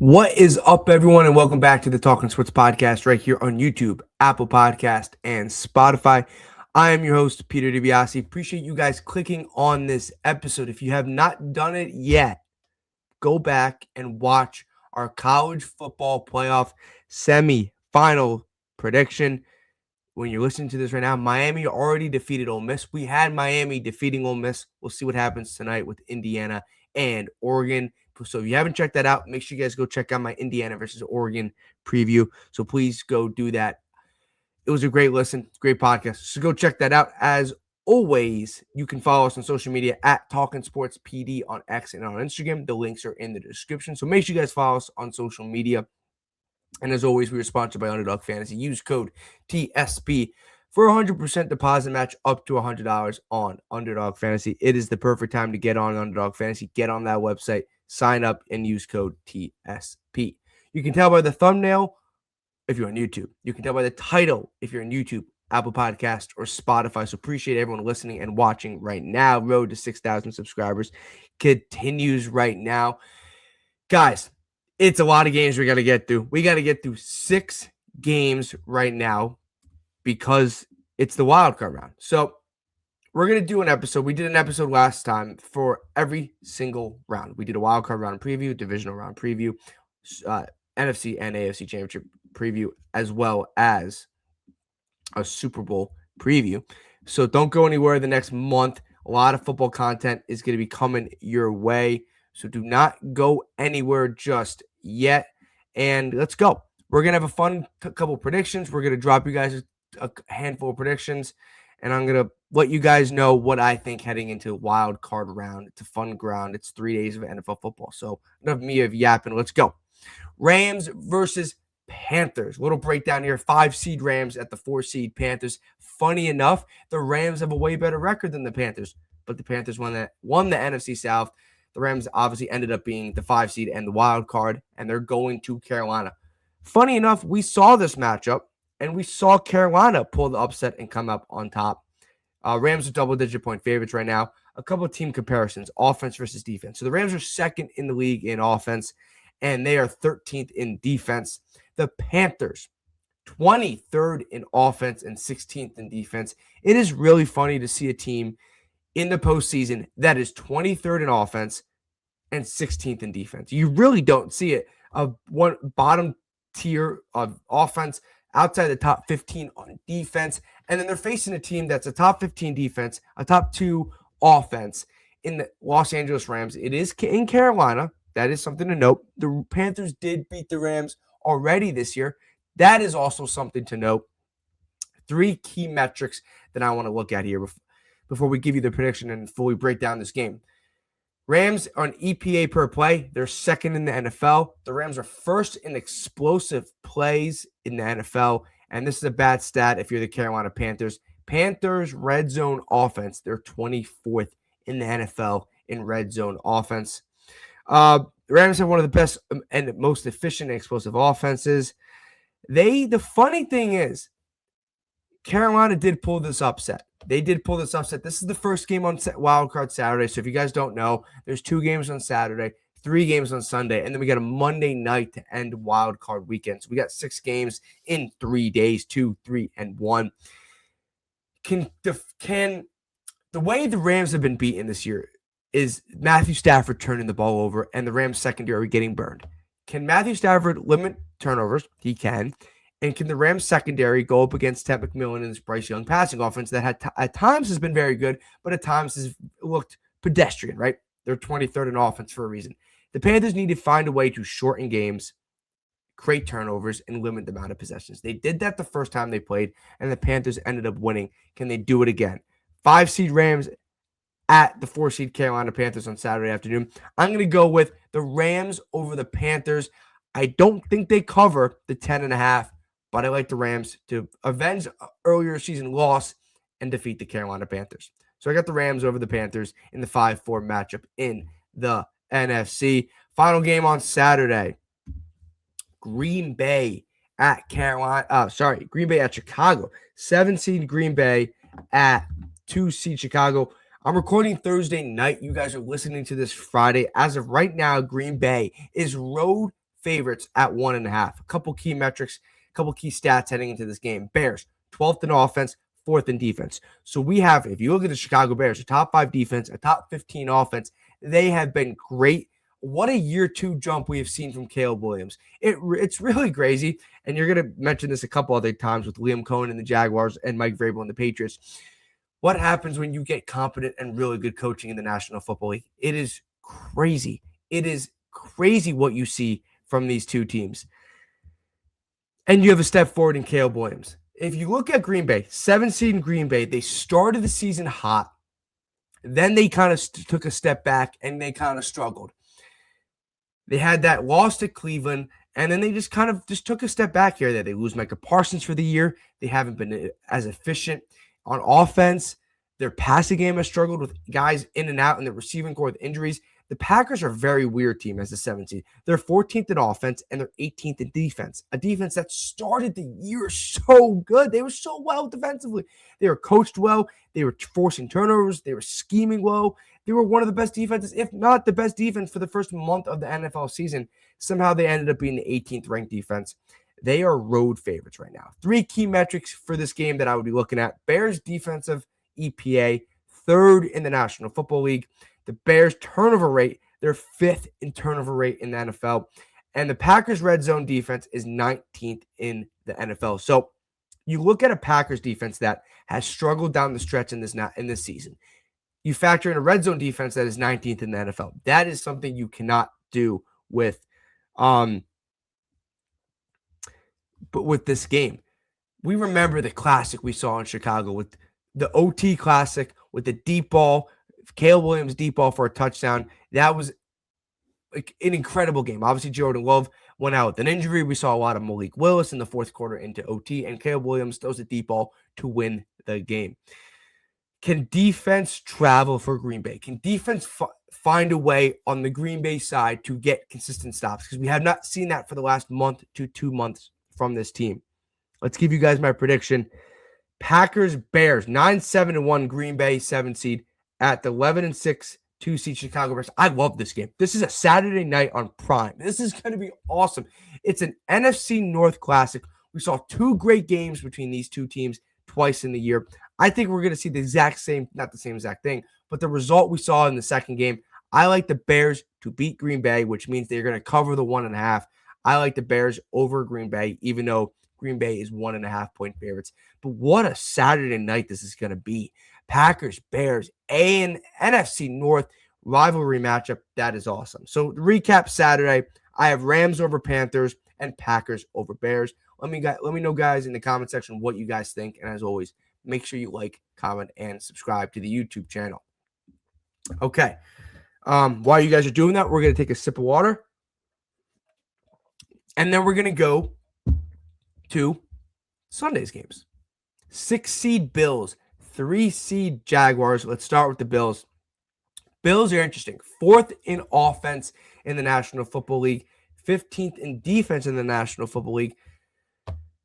What is up, everyone, and welcome back to the Talking Sports Podcast right here on YouTube, Apple Podcast, and Spotify. I am your host, Peter DiBiasi. Appreciate you guys clicking on this episode. If you have not done it yet, go back and watch our college football playoff semi-final prediction. When you're listening to this right now, Miami already defeated Ole Miss. We had Miami defeating Ole Miss. We'll see what happens tonight with Indiana and Oregon. So if you haven't checked that out, make sure you guys go check out my Indiana versus Oregon preview. So please go do that. It was a great listen, great podcast. So go check that out. As always, you can follow us on social media at Talking Sports PD on X and on Instagram. The links are in the description. So make sure you guys follow us on social media. And as always, we are sponsored by Underdog Fantasy. Use code TSP for a 100% deposit match up to $100 on Underdog Fantasy. It is the perfect time to get on Underdog Fantasy. Get on that website, sign up, and use code TSP. You can tell by the thumbnail if you're on YouTube. You can tell by the title if you're on YouTube, Apple Podcast, or Spotify. So appreciate everyone listening and watching right now. Road to 6,000 subscribers continues right now. Guys, it's a lot of games we got to get through. We got to get through 6 games right now because it's the wild card round. So we're going to do an episode. We did an episode last time for every single round. We did a wild card round preview, divisional round preview, NFC and AFC championship preview, as well as a Super Bowl preview. So don't go anywhere the next month. A lot of football content is going to be coming your way. So do not go anywhere just yet. And let's go. We're going to have a fun couple predictions. We're going to drop you guys a handful of predictions. And I'm going to let you guys know what I think heading into wild card round. It's a fun ground. It's 3 days of NFL football. So enough of me of yapping. Let's go. Rams versus Panthers. Little breakdown here. 5 seed Rams at the 4 seed Panthers. Funny enough, the Rams have a way better record than the Panthers. But the Panthers won the NFC South. The Rams obviously ended up being the 5 seed and the wild card, and they're going to Carolina. Funny enough, we saw this matchup, and we saw Carolina pull the upset and come up on top. Rams are double-digit point favorites right now. A couple of team comparisons, offense versus defense. So the Rams are second in the league in offense, and they are 13th in defense. The Panthers, 23rd in offense and 16th in defense. It is really funny to see a team in the postseason that is 23rd in offense and 16th in defense. You really don't see it. One bottom tier of offense outside the top 15 on defense. And then they're facing a team that's a top 15 defense, a top 2 offense in the Los Angeles Rams. It is in Carolina. That is something to note. The Panthers did beat the Rams already this year. That is also something to note. 3 key metrics that I want to look at here before we give you the prediction and fully break down this game. Rams on EPA per play. They're second in the NFL. The Rams are first in explosive plays in the NFL. And this is a bad stat if you're the Carolina Panthers. Panthers red zone offense. They're 24th in the NFL in red zone offense. The Rams have one of the best and most efficient and explosive offenses. The funny thing is, Carolina did pull this upset. They did pull this upset. This is the first game on Wild Card Saturday. So if you guys don't know, there's 2 games on Saturday, 3 games on Sunday, and then we got a Monday night to end Wild Card weekend. So we got 6 games in 3 days, 2, 3, and 1. The way the Rams have been beaten this year is Matthew Stafford turning the ball over and the Rams secondary getting burned. Can Matthew Stafford limit turnovers? He can. And can the Rams secondary go up against Ted McMillan and his Bryce Young passing offense that at times has been very good, but at times has looked pedestrian, right? They're 23rd in offense for a reason. The Panthers need to find a way to shorten games, create turnovers, and limit the amount of possessions. They did that the first time they played, and the Panthers ended up winning. Can they do it again? 5 seed Rams at the 4 seed Carolina Panthers on Saturday afternoon. I'm going to go with the Rams over the Panthers. I don't think they cover the 10.5. But I like the Rams to avenge earlier season loss and defeat the Carolina Panthers. So I got the Rams over the Panthers in the 5-4 matchup in the NFC. Final game on Saturday. Green Bay at Green Bay at Chicago. 7 seed Green Bay at 2 seed Chicago. I'm recording Thursday night. You guys are listening to this Friday. As of right now, Green Bay is road favorites at 1.5. A couple key metrics, a couple key stats heading into this game. Bears, 12th in offense, 4th in defense. So we have, if you look at the Chicago Bears, a top 5 defense, a top 15 offense, they have been great. What a year 2 jump we have seen from Caleb Williams. It's really crazy. And you're going to mention this a couple other times with Liam Cohen and the Jaguars and Mike Vrabel and the Patriots. What happens when you get competent and really good coaching in the National Football League? It is crazy. It is crazy what you see from these two teams. And you have a step forward in Caleb Williams. If you look at Green Bay, 7 seed in Green Bay, they started the season hot. Then they kind of took a step back and they kind of struggled. They had that loss to Cleveland, and then they just took a step back here. They lose Micah Parsons for the year. They haven't been as efficient on offense. Their passing game has struggled with guys in and out, and the receiving core with injuries. The Packers are a very weird team as the 7th seed. They're 14th in offense, and they're 18th in defense. A defense that started the year so good. They were so well defensively. They were coached well. They were forcing turnovers. They were scheming well. They were one of the best defenses, if not the best defense for the first month of the NFL season. Somehow they ended up being the 18th ranked defense. They are road favorites right now. 3 key metrics for this game that I would be looking at. Bears defensive EPA, 3rd in the National Football League. The Bears turnover rate, they're 5th in turnover rate in the NFL. And the Packers red zone defense is 19th in the NFL. So you look at a Packers defense that has struggled down the stretch in this season. You factor in a red zone defense that is 19th in the NFL. That is something you cannot do with this game. We remember the classic we saw in Chicago with the OT classic with the deep ball, Caleb Williams deep ball for a touchdown. That was like an incredible game. Obviously, Jordan Love went out with an injury. We saw a lot of Malik Willis in the 4th quarter into OT, and Caleb Williams throws a deep ball to win the game. Can defense travel for Green Bay? Can defense find a way on the Green Bay side to get consistent stops? Because we have not seen that for the last month to 2 months from this team. Let's give you guys my prediction. Packers, Bears, 9-7-1 Green Bay, 7 seed at the 11-6, 2 seed Chicago Bears. I love this game. This is a Saturday night on Prime. This is going to be awesome. It's an NFC North classic. We saw 2 great games between these two teams twice in the year. I think we're going to see the exact same, not the same exact thing, but the result we saw in the second game. I like the Bears to beat Green Bay, which means they're going to cover the 1.5. I like the Bears over Green Bay, even though Green Bay is 1.5 point favorites. But what a Saturday night this is going to be. Packers, Bears, and NFC North rivalry matchup. That is awesome. So to recap Saturday, I have Rams over Panthers and Packers over Bears. Let me know, guys, in the comment section what you guys think. And as always, make sure you like, comment, and subscribe to the YouTube channel. Okay. While you guys are doing that, we're going to take a sip of water. And then we're going to go to Sunday's games. 6 seed Bills, 3 seed Jaguars. Let's start with the Bills. Bills are interesting. 4th in offense in the National Football League, 15th in defense in the National Football League.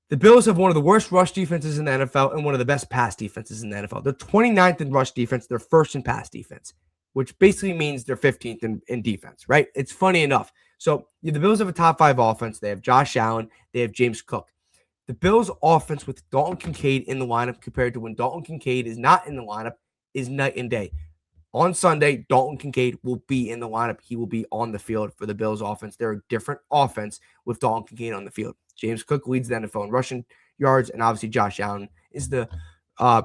The Bills have one of the worst rush defenses in the NFL and one of the best pass defenses in the NFL. They're 29th in rush defense. They're 1st in pass defense, which basically means they're 15th in defense, right? It's funny enough. So the Bills have a top 5 offense. They have Josh Allen. They have James Cook. The Bills' offense with Dalton Kincaid in the lineup compared to when Dalton Kincaid is not in the lineup is night and day. On Sunday, Dalton Kincaid will be in the lineup. He will be on the field for the Bills' offense. They're a different offense with Dalton Kincaid on the field. James Cook leads the NFL in rushing yards, and obviously Josh Allen is the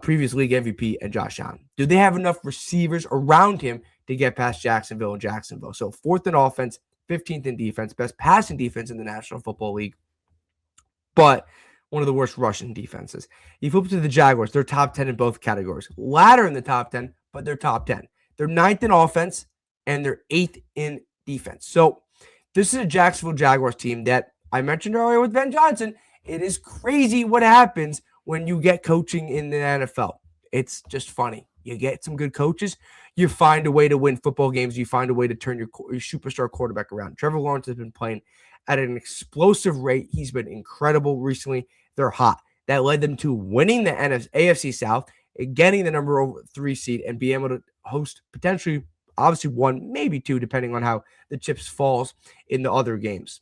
previous league MVP and Josh Allen. Do they have enough receivers around him to get past Jacksonville and Jacksonville? So 4th in offense, 15th in defense, best passing defense in the National Football League, but one of the worst rushing defenses. You flip to the Jaguars, they're top 10 in both categories. Ladder in the top 10, but they're top 10. They're 9th in offense, and they're 8th in defense. So this is a Jacksonville Jaguars team that I mentioned earlier with Ben Johnson. It is crazy what happens when you get coaching in the NFL. It's just funny. You get some good coaches, you find a way to win football games, you find a way to turn your superstar quarterback around. Trevor Lawrence has been playing at an explosive rate. He's been incredible recently. They're hot. That led them to winning the AFC South, getting the number 3 seed, and being able to host potentially, obviously 1, maybe 2, depending on how the chips falls in the other games.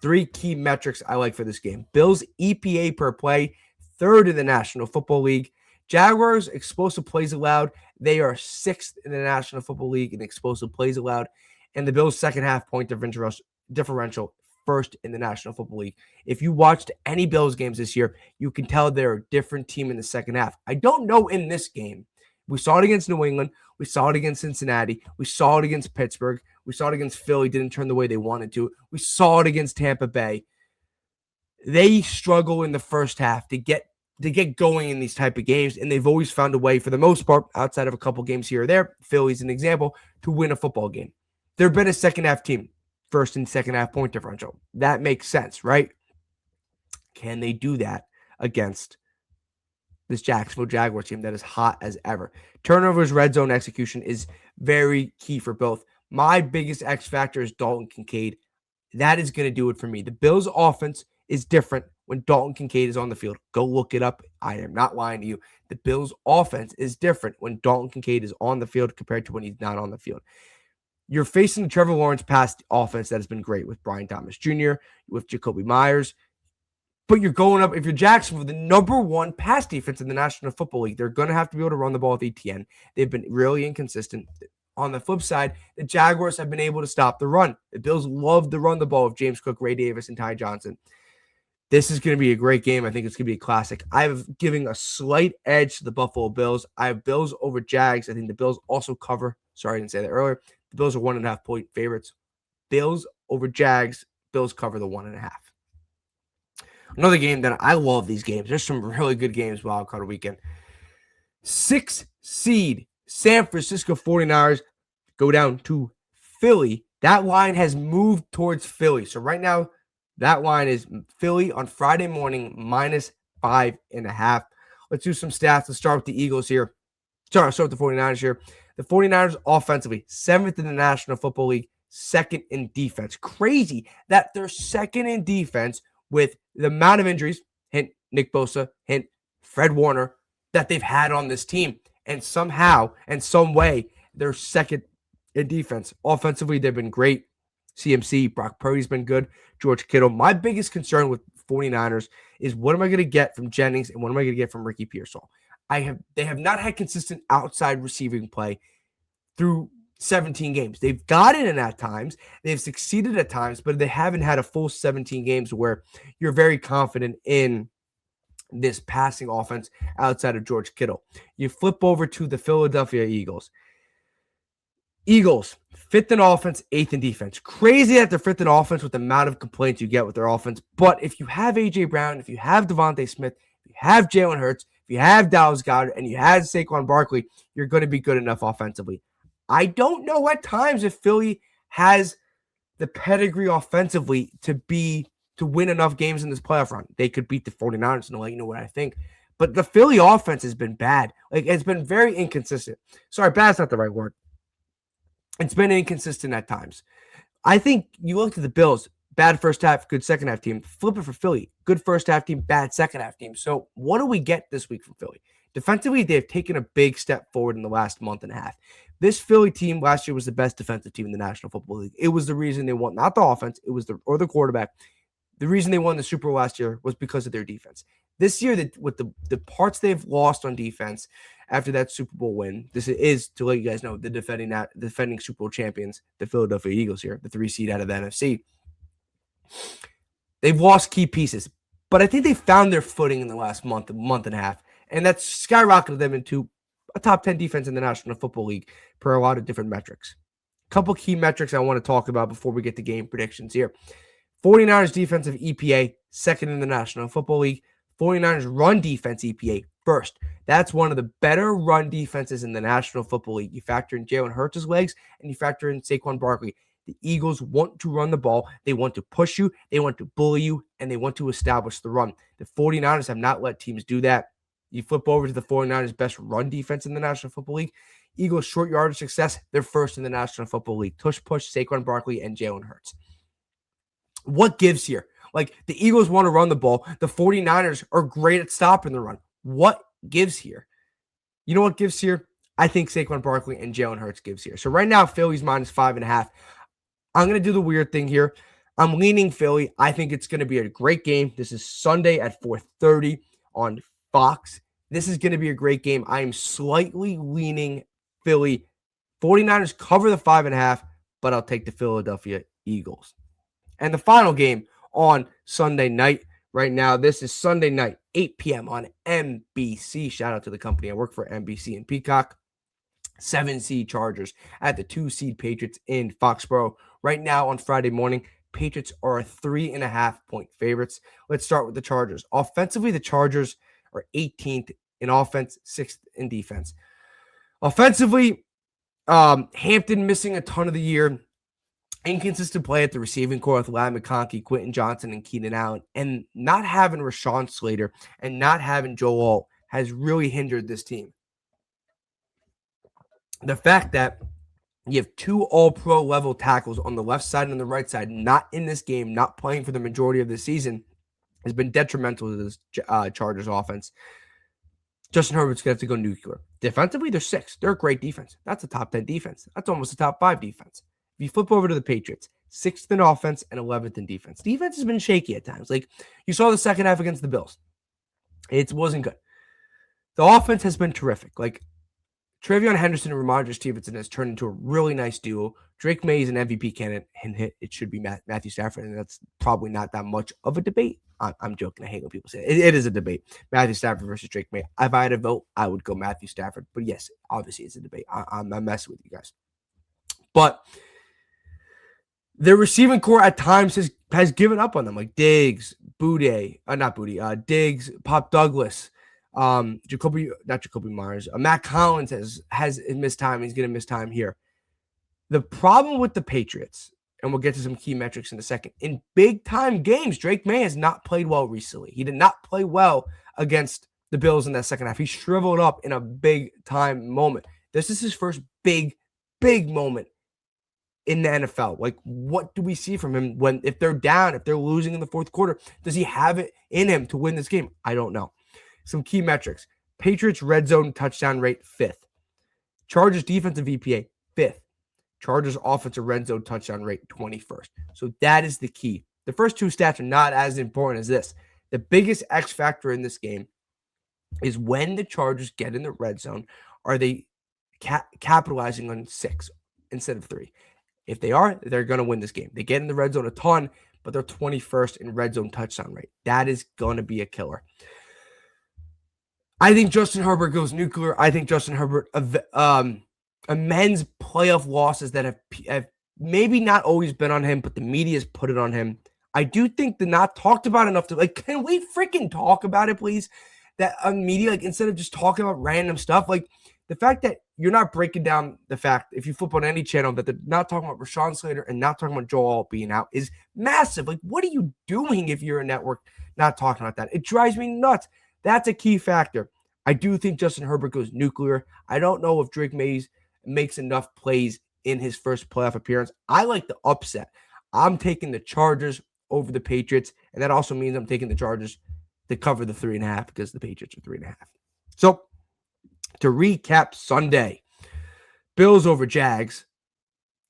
Three key metrics I like for this game. Bills EPA per play, third in the National Football League. Jaguars explosive plays allowed. They are sixth in the National Football League in explosive plays allowed. And the Bills' second half point differential first in the National Football League. If you watched any Bills games this year, you can tell they're a different team in the second half. I don't know in this game. We saw it against New England. We saw it against Cincinnati. We saw it against Pittsburgh. We saw it against Philly. Didn't turn the way they wanted to. We saw it against Tampa Bay. They struggle in the first half to get going in these type of games, and they've always found a way, for the most part, outside of a couple games here or there, Philly's an example, to win a football game. They've been a second half team, first and second half point differential. That makes sense, right? Can they do that against this Jacksonville Jaguars team that is hot as ever? Turnovers, red zone execution is very key for both. My biggest X factor is Dalton Kincaid. That is going to do it for me. The Bills' offense is different when Dalton Kincaid is on the field. Go look it up. I am not lying to you. The Bills' offense is different when Dalton Kincaid is on the field compared to when he's not on the field. You're facing the Trevor Lawrence pass offense that has been great with Brian Thomas Jr., with Jacoby Myers. But you're going up, if you're Jacksonville, the number one pass defense in the National Football League. They're going to have to be able to run the ball with ETN. They've been really inconsistent. On the flip side, the Jaguars have been able to stop the run. The Bills love to run the ball with James Cook, Ray Davis, and Ty Johnson. This is going to be a great game. I think it's going to be a classic. I'm giving a slight edge to the Buffalo Bills. I have Bills over Jags. I think the Bills also cover. Sorry, I didn't say that earlier. The Bills are 1.5 point favorites. Bills over Jags. Bills cover the 1.5. Another game that I love these games. There's some really good games wild card weekend. 6 seed San Francisco 49ers go down to Philly. That line has moved towards Philly. So right now, that line is Philly on Friday morning -5.5. Let's do some stats. Let's start with the Eagles here. Sorry, I'll start with the 49ers here. The 49ers offensively, 7th in the National Football League, 2nd in defense. Crazy that they're 2nd in defense with the amount of injuries, hint Nick Bosa, hint Fred Warner, that they've had on this team. And somehow, and some way, they're 2nd in defense. Offensively, they've been great. CMC, Brock Purdy's been good. George Kittle. My biggest concern with 49ers is what am I going to get from Jennings and what am I going to get from Ricky Pearsall? They have not had consistent outside receiving play through 17 games. They've gotten it at times. They've succeeded at times, but they haven't had a full 17 games where you're very confident in this passing offense outside of George Kittle. You flip over to the Philadelphia Eagles. Eagles, 5th in offense, 8th in defense. Crazy that they're 5th in offense with the amount of complaints you get with their offense. But if you have A.J. Brown, if you have Devontae Smith, if you have Jalen Hurts, if you have Dallas Goedert, and you have Saquon Barkley, you're going to be good enough offensively. I don't know at times if Philly has the pedigree offensively to win enough games in this playoff run. They could beat the 49ers and let you know what I think. But the Philly offense has been bad. It's been very inconsistent. Sorry, bad's not the right word. It's been inconsistent at times. I think you look at the Bills, bad first half, good second half team. Flip it for Philly, good first half team, bad second half team. So what do we get this week from Philly? Defensively, they've taken a big step forward in the last month and a half. This Philly team last year was the best defensive team in the National Football League. It was the reason they won, not the offense, it was the quarterback. The reason they won the Super Bowl last year was because of their defense. This year, with the parts they've lost on defense after that Super Bowl win, this is, to let you guys know, the defending Super Bowl champions, the Philadelphia Eagles here, the 3 seed out of the NFC. They've lost key pieces, but I think they found their footing in the last month and a half, and that's skyrocketed them into a top 10 defense in the National Football League per a lot of different metrics. A couple key metrics I want to talk about before we get to game predictions here. 49ers defensive EPA, 2nd in the National Football League. 49ers run defense EPA, 1st. That's one of the better run defenses in the National Football League. You factor in Jalen Hurts' legs, and you factor in Saquon Barkley. The Eagles want to run the ball. They want to push you. They want to bully you, and they want to establish the run. The 49ers have not let teams do that. You flip over to the 49ers' best run defense in the National Football League. Eagles short yardage success, they're 1st in the National Football League. Tush push, Saquon Barkley, and Jalen Hurts. What gives here? The Eagles want to run the ball. The 49ers are great at stopping the run. What gives here? You know what gives here? I think Saquon Barkley and Jalen Hurts gives here. So right now, Philly's -5.5. I'm going to do the weird thing here. I'm leaning Philly. I think it's going to be a great game. This is Sunday at 4:30 on Fox. This is going to be a great game. I am slightly leaning Philly. 49ers cover the 5.5, but I'll take the Philadelphia Eagles. And the final game on Sunday night. Right now, this is Sunday night, 8 p.m. on NBC. Shout out to the company I work for, NBC and Peacock. 7-seed Chargers at the 2-seed Patriots in Foxborough. Right now on Friday morning, Patriots are 3.5-point favorites. Let's start with the Chargers. Offensively, the Chargers are 18th in offense, 6th in defense. Offensively, Hampton missing a ton of the year. Inconsistent play at the receiving core with Ladd McConkey, Quentin Johnson, and Keenan Allen. And not having Rashawn Slater and not having Joe Alt has really hindered this team. The fact that you have 2 all-pro level tackles on the left side and the right side, not in this game, not playing for the majority of the season, has been detrimental to this Chargers offense. Justin Herbert's going to have to go nuclear. Defensively, they're 6th. They're a great defense. That's a top 10 defense. That's almost a top 5 defense. If you flip over to the Patriots, 6th in offense and 11th in defense. Defense has been shaky at times. Like you saw the second half against the Bills. It wasn't good. The offense has been terrific. Like Travion Henderson and Ramondre Stevenson has turned into a really nice duo. Drake May is an MVP candidate, and it should be Matthew Stafford, and that's probably not that much of a debate. I'm joking. I hate when people say it. It is a debate. Matthew Stafford versus Drake May. If I had a vote, I would go Matthew Stafford. But yes, obviously it's a debate. I'm messing with you guys. But their receiving core at times has given up on them, like Diggs, Diggs, Pop Douglas, Jacoby Myers. Matt Collins has missed time. He's going to miss time here. The problem with the Patriots, and we'll get to some key metrics in a second, in big-time games, Drake May has not played well recently. He did not play well against the Bills in that second half. He shriveled up in a big-time moment. This is his first big moment in the NFL. Like, what do we see from him if they're down, if they're losing in the fourth quarter? Does he have it in him to win this game? I don't know. Some key metrics. Patriots red zone touchdown rate, 5th. Chargers defensive EPA, 5th. Chargers offensive red zone touchdown rate, 21st. So that is the key. The first 2 stats are not as important as this. The biggest X factor in this game is when the Chargers get in the red zone, are they capitalizing on 6 instead of 3? If they are, they're going to win this game. They get in the red zone a ton, but they're 21st in red zone touchdown rate. That is going to be a killer. I think Justin Herbert goes nuclear. I think Justin Herbert amends playoff losses that have maybe not always been on him, but the media's put it on him. I do think they're not talked about enough to, like, can we freaking talk about it, please? That media, like, instead of just talking about random stuff, like the fact that you're not breaking down the fact, if you flip on any channel, that they're not talking about Rashawn Slater and not talking about Joel Alt being out is massive. Like, what are you doing if you're a network not talking about that? It drives me nuts. That's a key factor. I do think Justin Herbert goes nuclear. I don't know if Drake Mays makes enough plays in his first playoff appearance. I like the upset. I'm taking the Chargers over the Patriots, and that also means I'm taking the Chargers to cover the 3.5 because the Patriots are 3.5. So, to recap Sunday, Bills over Jags,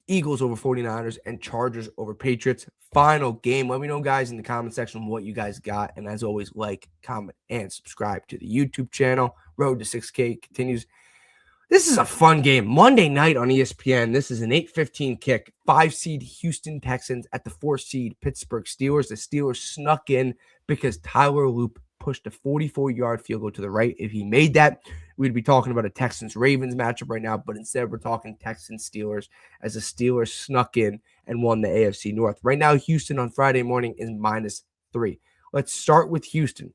Eagles over 49ers, and Chargers over Patriots. Final game. Let me know, guys, in the comment section what you guys got. And as always, like, comment, and subscribe to the YouTube channel. Road to 6K continues. This is a fun game. Monday night on ESPN. This is an 8:15 kick. 5-seed Houston Texans at the 4-seed Pittsburgh Steelers. The Steelers snuck in because Tyler Loop pushed a 44-yard field goal to the right. If he made that, we'd be talking about a Texans-Ravens matchup right now, but instead we're talking Texans-Steelers as the Steelers snuck in and won the AFC North. Right now, Houston on Friday morning is -3. Let's start with Houston.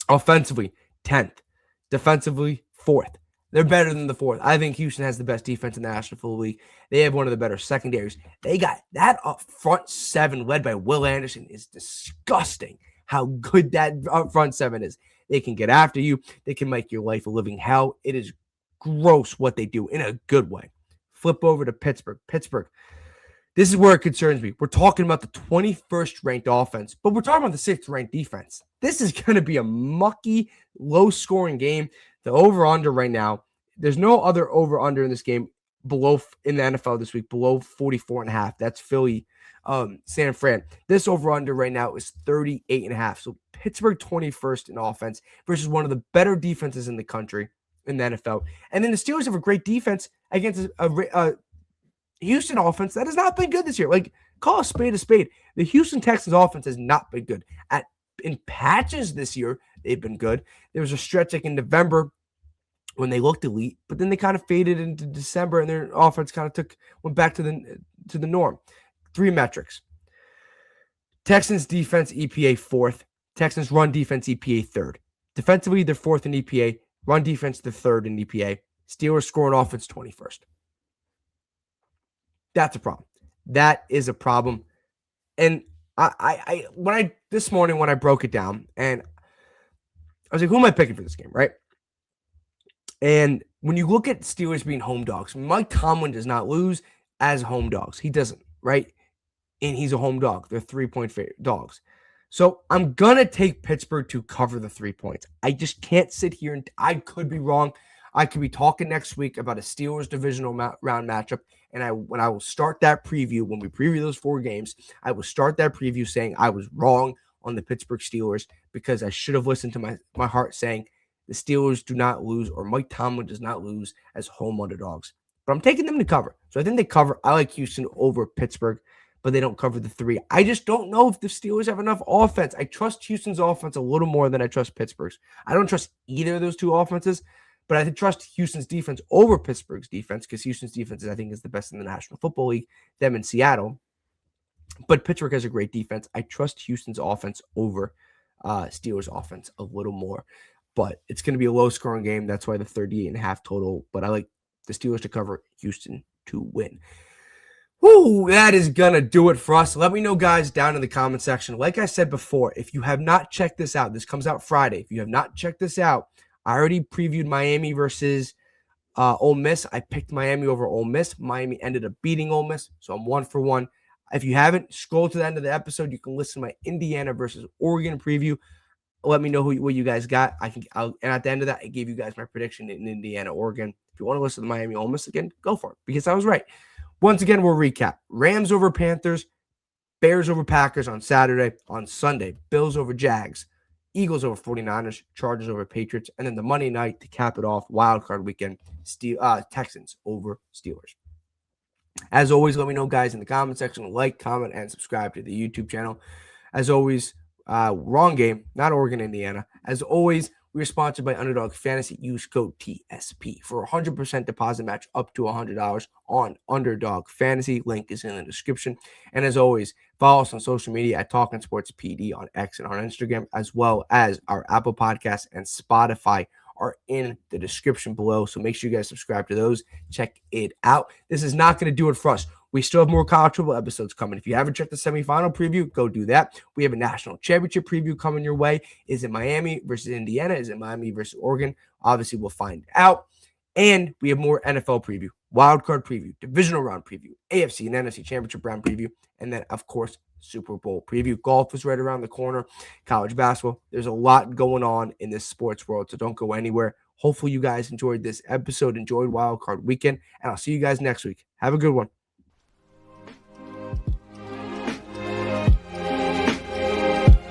Offensively, 10th. Defensively, 4th. They're better than the 4th. I think Houston has the best defense in the National Football League. They have one of the better secondaries. They got that up front 7 led by Will Anderson is disgusting how good that up front 7 is. They can get after you. They can make your life a living hell. It is gross what they do in a good way. Flip over to Pittsburgh. Pittsburgh. This is where it concerns me. We're talking about the 21st ranked offense, but we're talking about the 6th ranked defense. This is going to be a mucky, low-scoring game. The over-under right now, there's no other over-under in this game in the NFL this week, below 44.5. That's Philly, San Fran. This over-under right now is 38.5. So Pittsburgh 21st in offense versus one of the better defenses in the country in the NFL. And then the Steelers have a great defense against a Houston offense that has not been good this year. Like, call a spade a spade. The Houston Texans offense has not been good. In patches this year, they've been good. There was a stretch like in November when they looked elite, but then they kind of faded into December, and their offense kind of went back to the norm. 3 metrics: Texans defense EPA 4th, Texans run defense EPA 3rd. Defensively, they're 4th in EPA. Run defense, they're 3rd in EPA. Steelers scoring offense 21st. That's a problem. That is a problem. And this morning when I broke it down, and I was like, who am I picking for this game, right? And when you look at Steelers being home dogs, Mike Tomlin does not lose as home dogs. He doesn't, right? And he's a home dog. They're 3-point dogs. So I'm going to take Pittsburgh to cover the 3 points. I just can't sit here, and I could be wrong. I could be talking next week about a Steelers divisional round matchup, and when I will start that preview, when we preview those 4 games, I will start that preview saying I was wrong on the Pittsburgh Steelers because I should have listened to my heart saying the Steelers do not lose, or Mike Tomlin does not lose as home underdogs. But I'm taking them to cover. So I think they cover. I like Houston over Pittsburgh, but they don't cover the 3. I just don't know if the Steelers have enough offense. I trust Houston's offense a little more than I trust Pittsburgh's. I don't trust either of those 2 offenses, but I trust Houston's defense over Pittsburgh's defense because Houston's defense, I think, is the best in the National Football League, them in Seattle. But Pittsburgh has a great defense. I trust Houston's offense over Steelers' offense a little more. But it's going to be a low-scoring game. That's why the 38.5 total. But I like the Steelers to cover, Houston to win. Woo, that is going to do it for us. Let me know, guys, down in the comment section. Like I said before, if you have not checked this out, this comes out Friday. If you have not checked this out, I already previewed Miami versus Ole Miss. I picked Miami over Ole Miss. Miami ended up beating Ole Miss, so I'm 1 for 1. If you haven't, scroll to the end of the episode. You can listen to my Indiana versus Oregon preview. Let me know what you guys got. And at the end of that, I gave you guys my prediction in Indiana, Oregon. If you want to listen to Miami Ole Miss again, go for it because I was right. Once again, we'll recap. Rams over Panthers, Bears over Packers on Saturday. On Sunday, Bills over Jags, Eagles over 49ers, Chargers over Patriots, and then the Monday night to cap it off, wild card weekend, Texans over Steelers. As always, let me know, guys, in the comment section. Like, comment, and subscribe to the YouTube channel. As always, wrong game, not Oregon, Indiana. As always, we are sponsored by Underdog Fantasy. Use code TSP for a 100% deposit match up to $100 on Underdog Fantasy. Link is in the description. And as always, follow us on social media at Talking Sports PD on X and on Instagram, as well as our Apple Podcasts and Spotify are in the description below. So make sure you guys subscribe to those. Check it out. This is not going to do it for us. We still have more college football episodes coming. If you haven't checked the semifinal preview, go do that. We have a national championship preview coming your way. Is it Miami versus Indiana? Is it Miami versus Oregon? Obviously, we'll find out. And we have more NFL preview, wild card preview, divisional round preview, AFC and NFC championship round preview, and then, of course, Super Bowl preview. Golf is right around the corner. College basketball. There's a lot going on in this sports world, so don't go anywhere. Hopefully, you guys enjoyed this episode, enjoyed Wild Card Weekend, and I'll see you guys next week. Have a good one.